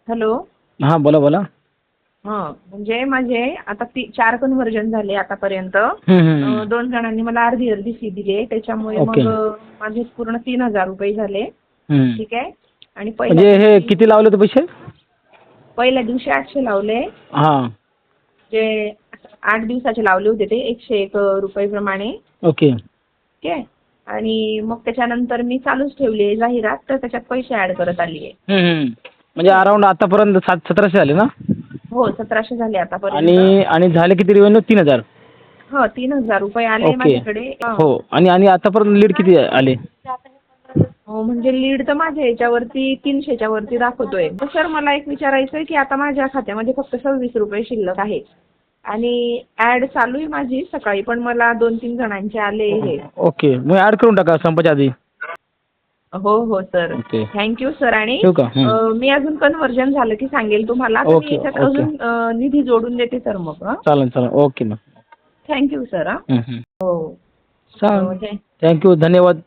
Hello. हां बोला बोला. म्हणजे माझे आता 4 कन्व्हर्जन झाले आतापर्यंत. हम्म, हम्म. 2 जणांनी मला अर्धी अर्धी फी दिली आहे. त्याच्यामुळे ओके. मग माझे पूर्ण 3,000 रुपये झाले. हम्म. ठीक आहे. आणि म्हणजे हे किती लावले होते पैसे? पहिल्या दिवशी 800 लावले. हां. जे 8 दिवसाचे लावले होते ते 101 रुपये प्रमाणे. ओके. ठीक आहे. आणि मग त्याच्यानंतर मी चालूच ठेवली जाहिरात, तर त्याच्यात पैसे ऍड करत आली आहे. हम्म, हम्म. म्हणजे अराउंड आतापर्यंत 1700 झाले ना? हो, 1700 झाले आतापर्यंत. आणि झाले किती रिव्हेन्यू? 3000. हो, 3,000 रुपये आले ओके. माझ्याकडे. हो. आणि आतापर्यंत लीड किती आले? हो, म्हणजे लीड तर माझ्या याच्यावरती 300च्या वरती दाखवतोय. तर सर मला एक विचारायचं आहे की आता माझ्या खात्यामध्ये फक्त 26 रुपये शिल्लक आहे आणि ऍड चालू आहे माझी सकाळी, पण मला 2-3 जणांचे आले हे. ओके. मग ऍड करून टाका संपायच्या आधी. हो हो सर. ओके. Thank you sir. आणि ठेवू का? मी अजून कन्व्हर्जन झालं की सांगेल तुम्हाला. तर मी ओके, याच्यात ओके. अजून निधी जोडून देते सर मग. चालेल चालेल. ओके मग. Thank you sir. हम्म, हम्म. हो. चालेल. थँक्यू. धन्यवाद.